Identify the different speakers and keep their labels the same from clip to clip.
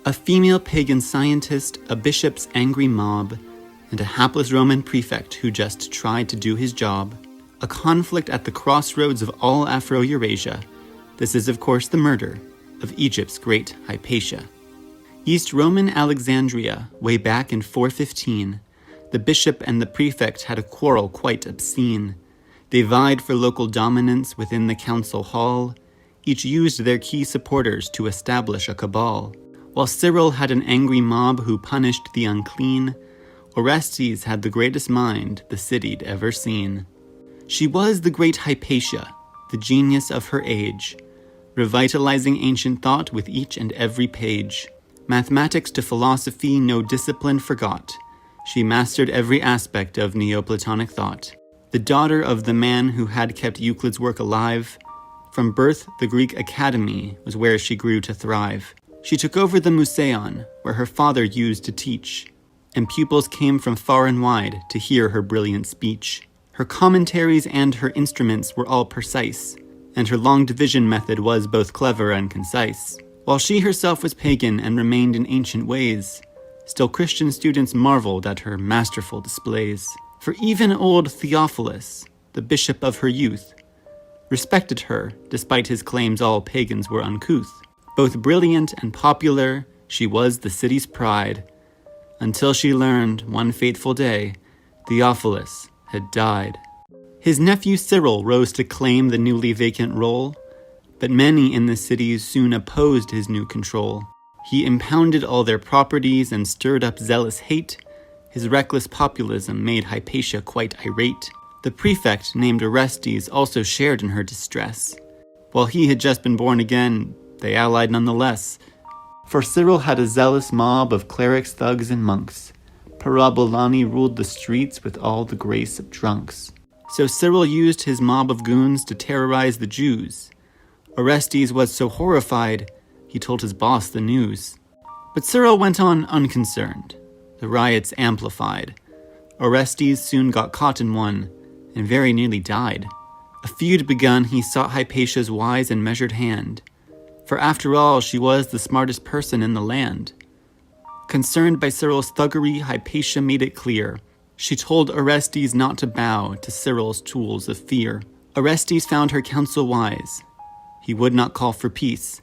Speaker 1: A female pagan scientist, a bishop's angry mob, and a hapless Roman prefect who just tried to do his job. A conflict at the crossroads of all Afro-Eurasia. This is, of course, the murder of Egypt's Great Hypatia. East Roman Alexandria, way back in 415, the bishop and the prefect had a quarrel quite obscene. They vied for local dominance within the council hall. Each used their key supporters to establish a cabal. While Cyril had an angry mob who punished the unclean, Orestes had the greatest mind the city'd ever seen. She was the Great Hypatia, the genius of her age, revitalizing ancient thought with each and every page. Mathematics to philosophy, no discipline forgot. She mastered every aspect of Neoplatonic thought. The daughter of the man who had kept Euclid's work alive, from birth the Greek Academy was where she grew to thrive. She took over the Museion, where her father used to teach, and pupils came from far and wide to hear her brilliant speech. Her commentaries and her instruments were all precise, and her long division method was both clever and concise. While she herself was pagan and remained in ancient ways, still Christian students marveled at her masterful displays. For even old Theophilus, the bishop of her youth, respected her despite his claims all pagans were uncouth. Both brilliant and popular, she was the city's pride, until she learned one fateful day Theophilus had died. His nephew Cyril rose to claim the newly vacant role, but many in the cities soon opposed his new control. He impounded all their properties and stirred up zealous hate. His reckless populism made Hypatia quite irate. The prefect named Orestes also shared in her distress. While he had just been born again, they allied nonetheless. For Cyril had a zealous mob of clerics, thugs, and monks. Parabolani ruled the streets with all the grace of drunks. So Cyril used his mob of goons to terrorize the Jews. Orestes was so horrified, he told his boss the news. But Cyril went on unconcerned. The riots amplified. Orestes soon got caught in one, and very nearly died. A feud begun, he sought Hypatia's wise and measured hand. For after all, she was the smartest person in the land. Concerned by Cyril's thuggery, Hypatia made it clear. She told Orestes not to bow to Cyril's tools of fear. Orestes found her counsel wise. He would not call for peace.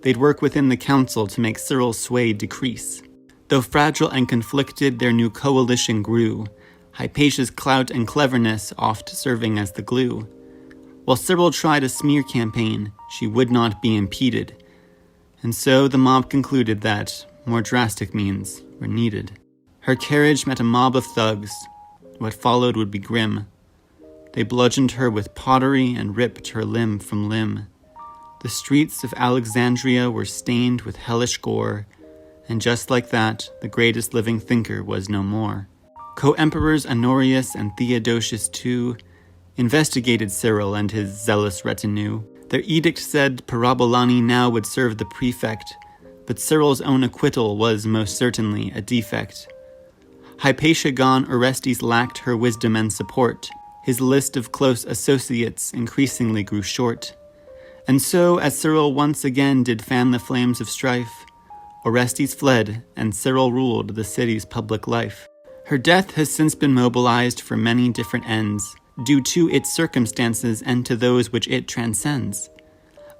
Speaker 1: They'd work within the council to make Cyril's sway decrease. Though fragile and conflicted, their new coalition grew, Hypatia's clout and cleverness oft serving as the glue. While Cyril tried a smear campaign, she would not be impeded. And so the mob concluded that more drastic means were needed. Her carriage met a mob of thugs. What followed would be grim. They bludgeoned her with pottery and ripped her limb from limb. The streets of Alexandria were stained with hellish gore, and just like that, the greatest living thinker was no more. Co-emperors Honorius and Theodosius too investigated Cyril and his zealous retinue. Their edict said Parabolani now would serve the prefect, but Cyril's own acquittal was most certainly a defect. Hypatia gone, Orestes lacked her wisdom and support. His list of close associates increasingly grew short. And so, as Cyril once again did fan the flames of strife, Orestes fled, and Cyril ruled the city's public life. Her death has since been mobilized for many different ends, due to its circumstances and to those which it transcends.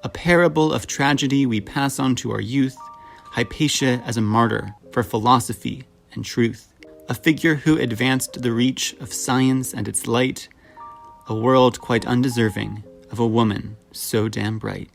Speaker 1: A parable of tragedy we pass on to our youth, Hypatia as a martyr for philosophy and truth. A figure who advanced the reach of science and its light, a world quite undeserving of a woman so damn bright.